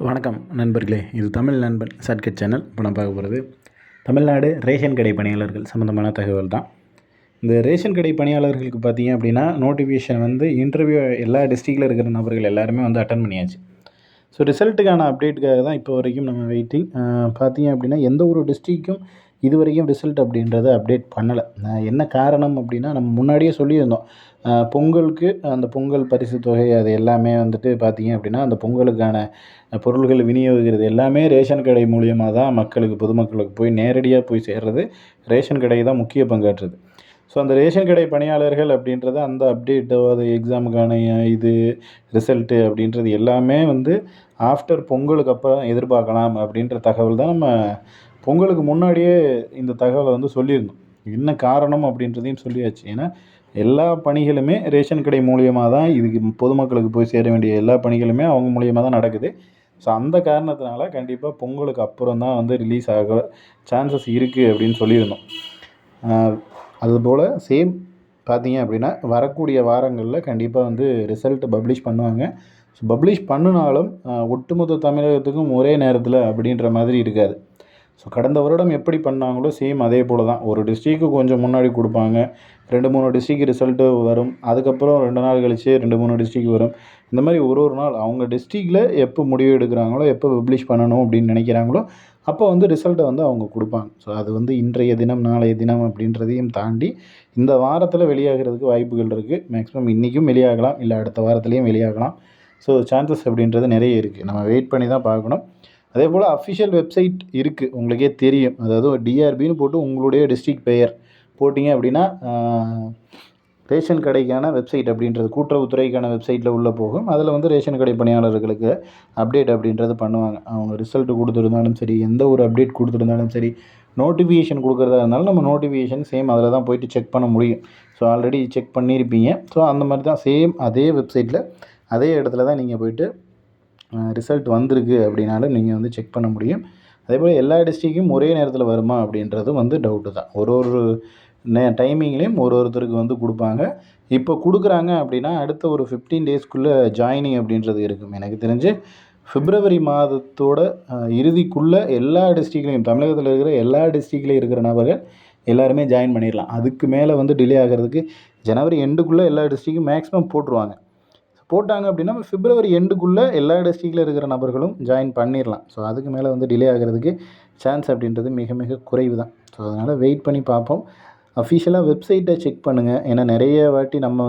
வணக்கம் நண்பர்களே, இது தமிழ் நண்பன் ஷார்ட்கட் சேனல். இப்போ நான் பார்க்க போகிறது தமிழ்நாடு ரேஷன் கடை பணியாளர்கள் சம்மந்தமான தகவல் தான். இந்த ரேஷன் கடை பணியாளர்களுக்கு பார்த்தீங்க அப்படின்னா, நோட்டிஃபிகேஷன் இன்டர்வியூ எல்லா டிஸ்ட்ரிக்டில் இருக்கிற நபர்கள் எல்லாருமே அட்டன் பண்ணியாச்சு. ஸோ ரிசல்ட்டுக்கான அப்டேட்டுக்காக தான் இப்போ வரைக்கும் நம்ம வெயிட்டிங். பார்த்தீங்க அப்படின்னா எந்த ஒரு டிஸ்ட்ரிக்கும் இது வரைக்கும் ரிசல்ட் அப்படின்றத அப்டேட் பண்ணலை. என்ன காரணம் அப்படின்னா, நம்ம முன்னாடியே சொல்லியிருந்தோம். பொங்கலுக்கு அந்த பொங்கல் பரிசு தொகை அது எல்லாமே பார்த்தீங்க அப்படின்னா, அந்த பொங்கலுக்கான பொருள்கள் விநியோகிக்கிறது எல்லாமே ரேஷன் கடை மூலியமாக தான் பொதுமக்களுக்கு போய் நேரடியாக போய் சேர்றது. ரேஷன் கடை தான் முக்கிய பங்காற்றுது. ஸோ அந்த ரேஷன் கடை பணியாளர்கள் அப்படின்றது அந்த அப்டேட்டோ அது எக்ஸாமுக்கான ரிசல்ட்டு அப்படின்றது எல்லாமே ஆஃப்டர் பொங்கலுக்கு அப்புறம் எதிர்பார்க்கலாம் அப்படின்ற தகவல் தான் நம்ம பொங்கலுக்கு முன்னாடியே இந்த தகவலை சொல்லியிருந்தோம். என்ன காரணம் அப்படின்றதையும் சொல்லியாச்சு. ஏன்னா எல்லா பணிகளுமே ரேஷன் கடை மூலியமாக தான் இதுக்கு பொதுமக்களுக்கு போய் சேர வேண்டிய எல்லா பணிகளுமே அவங்க மூலியமாக தான் நடக்குது. ஸோ அந்த காரணத்தினால கண்டிப்பாக பொங்கலுக்கு அப்புறம் தான் ரிலீஸ் ஆக சான்சஸ் இருக்குது அப்படின்னு சொல்லியிருந்தோம். அதுபோல் சேம் பார்த்தீங்க அப்படின்னா வரக்கூடிய வாரங்களில் கண்டிப்பாக ரிசல்ட் பப்ளிஷ் பண்ணுவாங்க. ஸோ பப்ளிஷ் பண்ணினாலும் ஒட்டுமொத்த தமிழகத்துக்கும் ஒரே நேரத்தில் அப்படின்ற மாதிரி இருக்காது. ஸோ கடந்த வருடம் எப்படி பண்ணாங்களோ சேம் அதே போல் தான். ஒரு டிஸ்ட்ரிக்கு கொஞ்சம் முன்னாடி கொடுப்பாங்க, 2-3 டிஸ்ட்ரிக்கு ரிசல்ட்டு வரும். அதுக்கப்புறம் 2 நாள் கழிச்சு 2-3 டிஸ்ட்ரிக் வரும். இந்த மாதிரி ஒரு நாள் அவங்க டிஸ்ட்ரிக்டில் எப்போ முடிவு எடுக்கிறாங்களோ, எப்போ பப்ளிஷ் பண்ணணும் அப்படின்னு நினைக்கிறாங்களோ அப்போ ரிசல்ட்டை அவங்க கொடுப்பாங்க. ஸோ அது இன்றைய தினம் நாளைய தினம் அப்படின்றதையும் தாண்டி இந்த வாரத்தில் வெளியாகிறதுக்கு வாய்ப்புகள் இருக்குது. மேக்ஸிமம் இன்றைக்கும் வெளியாகலாம், இல்லை அடுத்த வாரத்துலேயும் வெளியாகலாம். ஸோ சான்சஸ் அப்படின்றது நிறைய இருக்குது. நம்ம வெயிட் பண்ணி தான் பார்க்கணும். அதே போல் அஃபிஷியல் வெப்சைட் இருக்குது, உங்களுக்கே தெரியும். அதாவது டிஆர்பின்னு போட்டு உங்களுடைய டிஸ்ட்ரிக்ட் பெயர் போட்டிங்க அப்படின்னா ரேஷன் கடைக்கான வெப்சைட் அப்படின்றது கூட்டுறவுத்துறைக்கான வெப்சைட்டில் உள்ளே போகும். அதில் ரேஷன் கடை பணியாளர்களுக்கு அப்டேட் அப்படின்றது பண்ணுவாங்க. அவங்க ரிசல்ட் கொடுத்துருந்தாலும் சரி, எந்த ஒரு அப்டேட் கொடுத்துருந்தாலும் சரி, நோட்டிஃபிகேஷன் கொடுக்குறதா இருந்தாலும் நம்ம நோட்டிஃபிகேஷன் சேம் அதில் தான் போய்ட்டு செக் பண்ண முடியும். ஸோ ஆல்ரெடி செக் பண்ணியிருப்பீங்க. ஸோ அந்த மாதிரி தான் சேம் அதே வெப்சைட்டில் அதே இடத்துல தான் நீங்கள் போய்ட்டு ரிசல்ட் வந்திருக்கு அப்படின்னாலும் நீங்கள் செக் பண்ண முடியும். அதேபோல் எல்லா டிஸ்ட்ரிக்கும் ஒரே நேரத்தில் வருமா அப்படின்றது டவுட்டு தான். ஒரு டைமிங்லேயும் ஒருத்தருக்கு கொடுப்பாங்க. இப்போ கொடுக்குறாங்க அப்படின்னா அடுத்த ஒரு 15 டேஸ்க்குள்ளே ஜாயினிங் அப்படின்றது இருக்கும். எனக்கு தெரிஞ்சு பிப்ரவரி மாதத்தோட இறுதிக்குள்ளே எல்லா டிஸ்ட்ரிக்ட்லேயும் தமிழகத்தில் இருக்கிற எல்லா டிஸ்ட்ரிக்ட்லேயும் இருக்கிற நபர்கள் எல்லாருமே ஜாயின் பண்ணிடலாம். அதுக்கு மேலே டிலே ஆகிறதுக்கு ஜனவரி எண்டுக்குள்ளே எல்லா டிஸ்ட்ரிக்கும் மேக்ஸிமம் போட்டாங்க அப்படின்னா பிப்ரவரி எண்டுக்குள்ளே எல்லா டிஸ்ட்ரிக்டில் இருக்கிற நபர்களும் ஜாயின் பண்ணிடலாம். ஸோ அதுக்கு மேலே டிலே ஆகிறதுக்கு சான்ஸ் அப்படின்றது மிக மிக குறைவு தான். ஸோ அதனால் வெயிட் பண்ணி பார்ப்போம். அஃபிஷியலாக வெப்சைட்டை செக் பண்ணுங்கள். ஏன்னா நிறைய வாட்டி நம்ம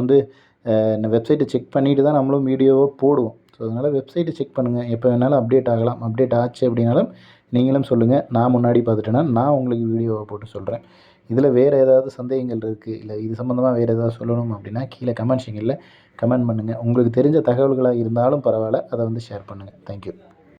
வெப்சைட்டை செக் பண்ணிவிட்டு தான் நம்மளும் வீடியோவை போடுவோம். ஸோ அதனால் வெப்சைட்டை செக் பண்ணுங்கள். எப்போ வேணாலும் அப்டேட் ஆகலாம். அப்டேட் ஆச்சு அப்படின்னாலும் நீங்களும் சொல்லுங்கள். நான் முன்னாடி பார்த்துட்டேன்னா நான் உங்களுக்கு வீடியோவை போட்டு சொல்கிறேன். இதில் வேறு ஏதாவது சந்தேகங்கள் இருக்குது, இல்லை இது சம்மந்தமாக வேறு ஏதாவது சொல்லணும் அப்படின்னா கீழே கமெண்ட் செக்ஷனில் கமெண்ட் பண்ணுங்கள். உங்களுக்கு தெரிஞ்ச தகவல்களாக இருந்தாலும் பரவாயில்ல, அதை ஷேர் பண்ணுங்கள். தேங்க்யூ.